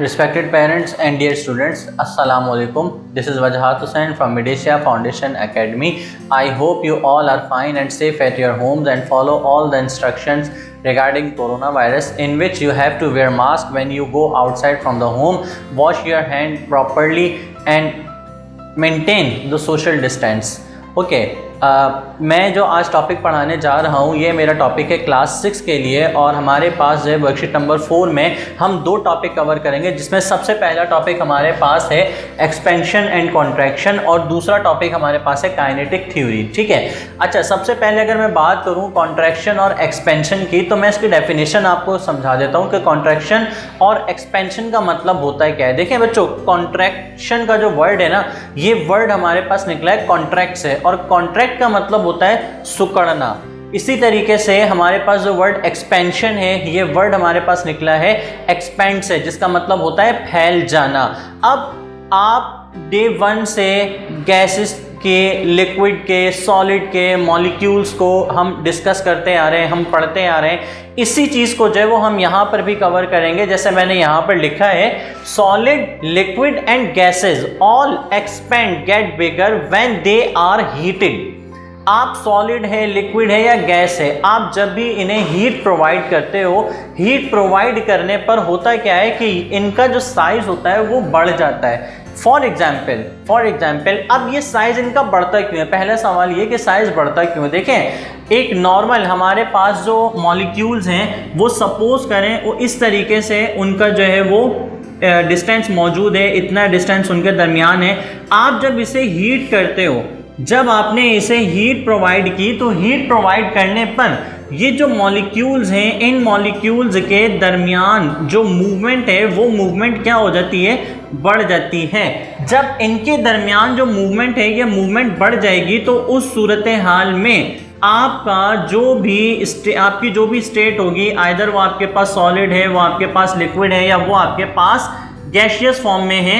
Respected parents and dear students, Assalamu alaikum. This is Wajahat Hussain from Medesia Foundation Academy. I hope you all are fine and safe at your homes and follow all the instructions regarding coronavirus, in which you have to wear mask when you go outside from the home, wash your hand properly and maintain the social distance. Okay. मैं जो आज topic पढ़ाने जा रहा हूँ ये मेरा topic है क्लास 6 के लिए, और हमारे पास जो है वर्कशीट नंबर 4 में हम दो टॉपिक कवर करेंगे, जिसमें सबसे पहला टॉपिक हमारे पास है एक्सपेंशन एंड कॉन्ट्रैक्शन और दूसरा टॉपिक हमारे पास है काइनेटिक थ्योरी। ठीक है। अच्छा, सबसे पहले अगर मैं बात करूँ कॉन्ट्रैक्शन और एक्सपेंशन की, तो मैं इसकी डेफिनेशन आपको समझा देता हूँ कि कॉन्ट्रैक्शन और एक्सपेंशन का मतलब होता है क्या है। देखिए बच्चों, कॉन्ट्रैक्शन का जो वर्ड है ना, ये वर्ड हमारे पास निकला है कॉन्ट्रैक्ट से, और कॉन्ट्रैक्ट का मतलब होता है सुकड़ना। इसी तरीके से हमारे पास जो वर्ड एक्सपेंशन है, ये वर्ड हमारे पास निकला है एक्सपेंड से, जिसका मतलब होता है फैल जाना। अब आप डे 1 से गैसेस के, लिक्विड के, सॉलिड के मॉलिक्यूल्स को हम डिस्कस करते आ रहे हैं, हम पढ़ते आ रहे हैं। इसी चीज़ को जो है वो हम यहाँ पर भी कवर करेंगे। जैसे मैंने यहाँ पर लिखा है, solid, liquid and gases all expand get bigger when they are heated. आप सॉलिड है, लिक्विड है या गैस है, आप जब भी इन्हें हीट प्रोवाइड करते हो, हीट प्रोवाइड करने पर होता क्या है कि इनका जो साइज होता है वो बढ़ जाता है। फॉर एग्जाम्पल अब ये साइज इनका बढ़ता क्यों है? पहला सवाल ये कि साइज बढ़ता क्यों है। देखें, एक नॉर्मल हमारे पास जो मॉलिक्यूल्स हैं वो सपोज करें वो इस तरीके से उनका जो है वो डिस्टेंस मौजूद है, इतना डिस्टेंस उनके दरमियान है। आप जब इसे हीट करते हो, जब आपने इसे हीट प्रोवाइड की, तो हीट प्रोवाइड करने पर ये जो मॉलिक्यूल्स हैं, इन मॉलिक्यूल्स के दरमियान जो मूवमेंट है वो मूवमेंट क्या हो जाती है? बढ़ जाती है। जब इनके दरमियान जो मूवमेंट है ये मूवमेंट बढ़ जाएगी, तो उस सूरत हाल में आपकी जो भी स्टेट होगी, आइदर वो आपके पास सॉलिड है, वो आपके पास लिक्विड है, या वो आपके पास गैसियस फॉर्म में है,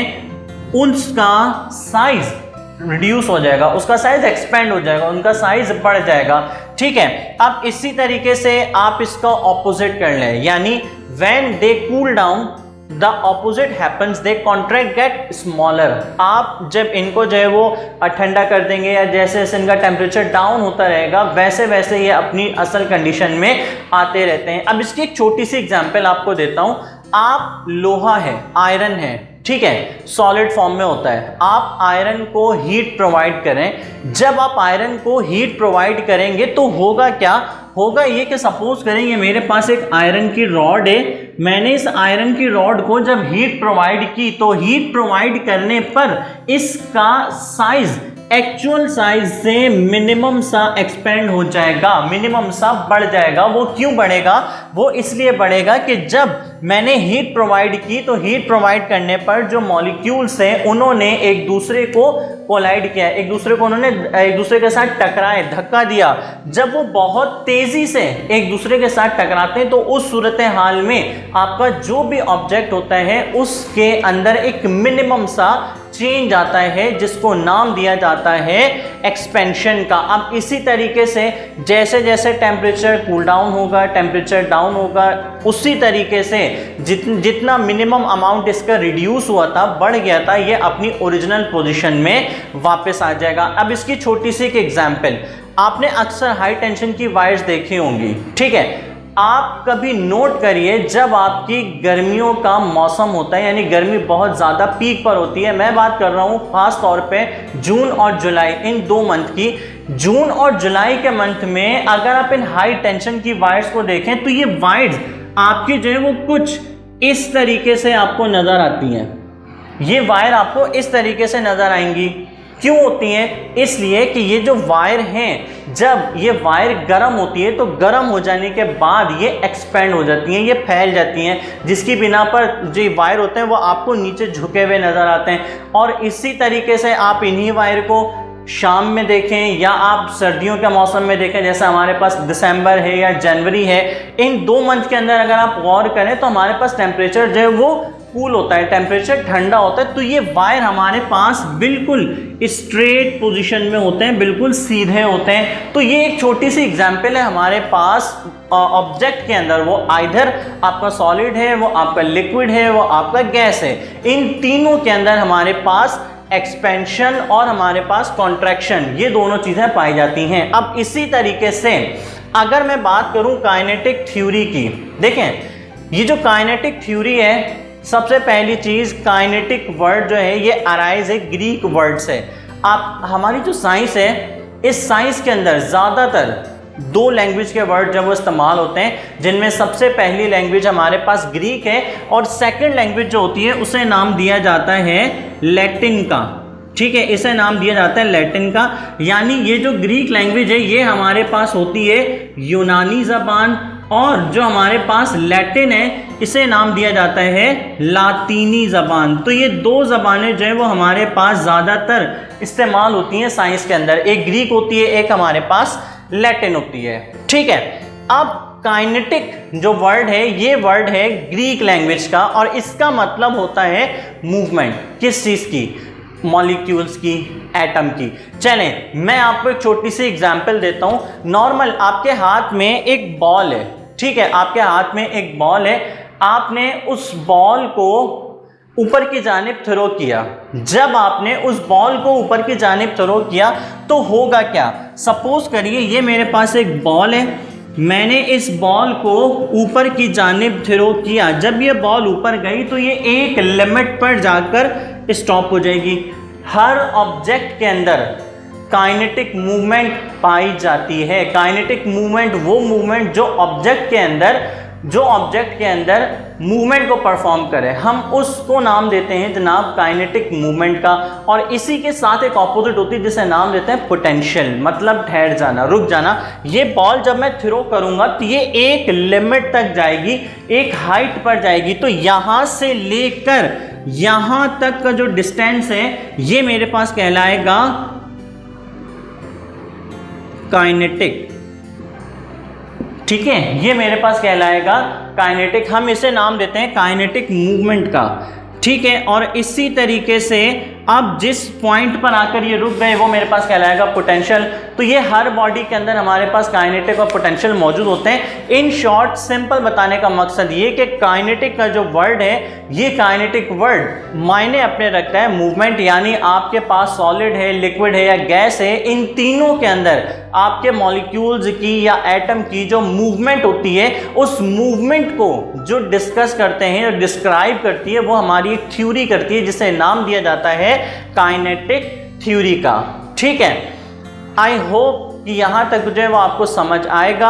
उसका साइज रिड्यूस हो जाएगा, उसका साइज एक्सपेंड हो जाएगा, उनका साइज बढ़ जाएगा। ठीक है। अब इसी तरीके से आप इसका ऑपोजिट कर लें, यानी when they cool down the opposite happens, they contract get smaller. आप जब इनको जो है वो ठंडा कर देंगे, या जैसे जैसे इनका टेम्परेचर डाउन होता रहेगा, वैसे वैसे ये अपनी असल कंडीशन में आते रहते हैं। अब इसकी एक छोटी सी एग्जांपल आपको देता हूं। आप लोहा है, आयरन है, ठीक है, सॉलिड फॉर्म में होता है। आप आयरन को हीट प्रोवाइड करें। जब आप आयरन को हीट प्रोवाइड करेंगे तो होगा क्या? होगा ये कि सपोज करेंगे मेरे पास एक आयरन की रॉड है, मैंने इस आयरन की रॉड को जब हीट प्रोवाइड की, तो हीट प्रोवाइड करने पर इसका साइज एक्चुअल साइज से मिनिमम सा एक्सपेंड हो जाएगा, मिनिमम सा बढ़ जाएगा। वो क्यों बढ़ेगा? वो इसलिए बढ़ेगा कि जब मैंने हीट प्रोवाइड की, तो हीट प्रोवाइड करने पर जो मॉलिक्यूल्स हैं उन्होंने एक दूसरे को कोलाइड किया, एक दूसरे के साथ टकराए, धक्का दिया। जब वो बहुत तेजी से एक दूसरे के साथ टकराते हैं, तो उस सूरत हाल में आपका जो भी ऑब्जेक्ट होता है उसके अंदर एक मिनिमम सा चेंज आता है, जिसको नाम दिया जाता है एक्सपेंशन का। अब इसी तरीके से जैसे जैसे टेम्परेचर कूल डाउन होगा, टेम्परेचर डाउन होगा, उसी तरीके से जितना मिनिमम अमाउंट इसका रिड्यूस हुआ था, बढ़ गया था, ये अपनी ओरिजिनल पोजीशन में वापस आ जाएगा। अब इसकी छोटी सी एक एग्जांपल, आपने अक्सर हाई टेंशन की वायर्स देखी होंगी, ठीक है। आप कभी नोट करिए, जब आपकी गर्मियों का मौसम होता है, यानी गर्मी बहुत ज़्यादा पीक पर होती है, मैं बात कर रहा हूँ ख़ास तौर पे जून और जुलाई, इन 2 मंथ की। जून और जुलाई के मंथ में अगर आप इन हाई टेंशन की वायर्स को देखें, तो ये वायर्स आपकी जो है वो कुछ इस तरीके से आपको नज़र आती हैं। ये वायर आपको इस तरीके से नज़र आएंगी। क्यों होती हैं? इसलिए कि ये जो वायर हैं, जब ये वायर गर्म होती है, तो गर्म हो जाने के बाद ये एक्सपेंड हो जाती हैं, ये फैल जाती हैं, जिसकी बिना पर जो वायर होते हैं वो आपको नीचे झुके हुए नज़र आते हैं। और इसी तरीके से आप इन्हीं वायर को शाम में देखें या आप सर्दियों के मौसम में देखें, जैसे हमारे पास दिसंबर है या जनवरी है, इन 2 मंथ के अंदर अगर आप गौर करें तो हमारे पास टेम्परेचर जो है वो कूल होता है, टेम्परेचर ठंडा होता है, तो ये वायर हमारे पास बिल्कुल स्ट्रेट पोजीशन में होते हैं, बिल्कुल सीधे होते हैं। तो ये एक छोटी सी एग्जांपल है हमारे पास ऑब्जेक्ट के अंदर, वो आइदर आपका सॉलिड है, वो आपका लिक्विड है, वो आपका गैस है। इन तीनों के अंदर हमारे पास एक्सपेंशन और हमारे पास कॉन्ट्रैक्शन, ये दोनों चीजें पाई जाती हैं। अब इसी तरीके से अगर मैं बात करूं काइनेटिक थ्योरी की, देखें ये जो काइनेटिक थ्योरी है, सबसे पहली चीज काइनेटिक वर्ड जो है ये अराइज है ग्रीक वर्ड से। आप हमारी जो साइंस है, इस साइंस के अंदर ज्यादातर दो लैंग्वेज के वर्ड जब वो इस्तेमाल होते हैं, जिनमें सबसे पहली लैंग्वेज हमारे पास ग्रीक है और सेकंड लैंग्वेज जो होती है उसे नाम दिया जाता है लैटिन का। ठीक है, इसे नाम दिया जाता है लैटिन का। यानी ये जो ग्रीक लैंग्वेज है ये हमारे पास होती है यूनानी ज़बान, और जो हमारे पास लैटिन है इसे नाम दिया जाता है लातीनी ज़बान। तो ये दो ज़बानें जो है वो हमारे पास ज़्यादातर इस्तेमाल होती हैं साइंस के अंदर, एक ग्रीक होती है, एक हमारे पास लैटिन होती है। ठीक है, अब काइनेटिक जो वर्ड है ये वर्ड है ग्रीक लैंग्वेज का, और इसका मतलब होता है मूवमेंट। किस चीज़ की? मॉलिक्यूल्स की, एटम की। चलें मैं आपको एक छोटी सी एग्जांपल देता हूँ। नॉर्मल आपके हाथ में एक बॉल है, ठीक है, आपके हाथ में एक बॉल है, आपने उस बॉल को ऊपर की जानिब थ्रो किया। जब आपने उस बॉल को ऊपर की जानिब थ्रो किया तो होगा क्या? सपोज करिए ये मेरे पास एक बॉल है, मैंने इस बॉल को ऊपर की जानिब थ्रो किया। जब ये बॉल ऊपर गई तो ये एक लिमिट पर जाकर स्टॉप हो जाएगी। हर ऑब्जेक्ट के अंदर काइनेटिक मूवमेंट पाई जाती है। काइनेटिक मूवमेंट वो मूवमेंट जो ऑब्जेक्ट के अंदर मूवमेंट को परफॉर्म करे, हम उसको नाम देते हैं जनाब काइनेटिक मूवमेंट का। और इसी के साथ एक ऑपोजिट होती है जिसे नाम देते हैं पोटेंशियल, मतलब ठहर जाना, रुक जाना। ये बॉल जब मैं थ्रो करूंगा तो ये एक लिमिट तक जाएगी, एक हाइट पर जाएगी। तो यहां से लेकर यहां तक का जो डिस्टेंस है ये मेरे पास कहलाएगा काइनेटिक। ठीक है, ये मेरे पास कहलाएगा काइनेटिक। हम इसे नाम देते हैं काइनेटिक मूवमेंट का। ठीक है, और इसी तरीके से अब जिस पॉइंट पर आकर ये रुक गए वो मेरे पास कहलाएगा पोटेंशियल। तो ये हर बॉडी के अंदर हमारे पास काइनेटिक और पोटेंशियल मौजूद होते हैं। इन शॉर्ट सिंपल बताने का मकसद ये कि काइनेटिक का जो वर्ड है ये काइनेटिक वर्ड मायने अपने रखता है मूवमेंट, यानी आपके पास सॉलिड है, लिक्विड है या गैस है, इन तीनों के अंदर आपके मॉलिक्यूल्स की या एटम की जो मूवमेंट होती है, उस मूवमेंट को जो डिस्कस करते हैं, जो डिस्क्राइब करती है, वो हमारी एक थ्योरी करती है जिसे नाम दिया जाता है काइनेटिक थ्योरी का। ठीक है, आई होप कि यहां तक जो है वो आपको समझ आएगा।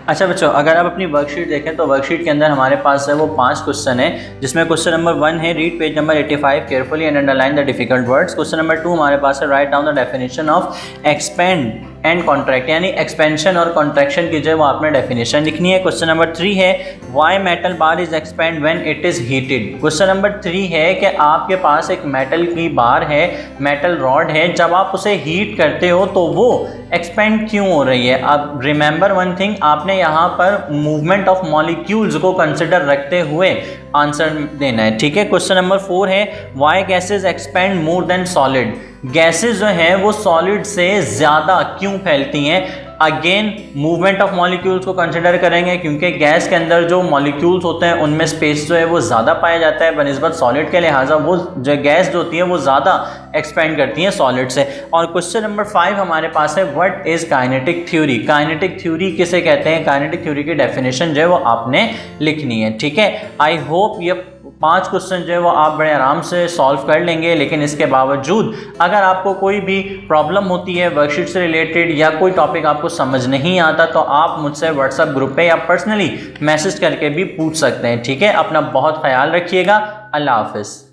अच्छा बच्चों, अगर आप अपनी वर्कशीट देखें तो वर्कशीट के अंदर हमारे पास है वो 5 क्वेश्चन है, जिसमें क्वेश्चन नंबर 1 है read page number 85 carefully and underline the difficult words. Question number 2 हमारे पास है write down the definition of expand and contract, यानी एक्सपेंशन और कॉन्ट्रैक्शन की जो है वो आपने डेफिनेशन लिखनी है। क्वेश्चन नंबर 3 है why metal bar is expand when it is heated. Question number 3 है कि आपके पास एक मेटल की बार है, मेटल रॉड है, जब आप उसे हीट करते हो तो वो एक्सपेंड क्यों हो रही है। अब रिमेंबर वन थिंग, आपने यहाँ पर मूवमेंट ऑफ मॉलिक्यूल्स को कंसिडर रखते हुए आंसर देना है। ठीक है, क्वेश्चन नंबर 4 है why gases expand more than solid. Gases जो हैं वो सॉलिड से ज़्यादा क्यों फैलती हैं। अगेन मूवमेंट ऑफ मॉलिक्यूल्स को कंसिडर करेंगे, क्योंकि गैस के अंदर जो मॉलिक्यूल्स होते हैं उनमें स्पेस जो है वो ज़्यादा पाया जाता है बनिस्बत सॉलिड के, लिहाजा वो जो गैस जो होती है वो ज़्यादा एक्सपेंड करती हैं सॉलिड से। और क्वेश्चन नंबर 5 हमारे पास है what is kinetic theory. Kinetic theory किसे कहते हैं, काइनेटिक थ्योरी की डेफिनेशन जो है वो आपने लिखनी है। ठीक है, आई होप ये 5 क्वेश्चन जो है वो आप बड़े आराम से सॉल्व कर लेंगे। लेकिन इसके बावजूद अगर आपको कोई भी प्रॉब्लम होती है वर्कशीट से रिलेटेड या कोई टॉपिक आपको समझ नहीं आता तो आप मुझसे व्हाट्सएप ग्रुप पे या पर्सनली मैसेज करके भी पूछ सकते हैं। ठीक है, अपना बहुत ख्याल रखिएगा। अल्लाह हाफिज़।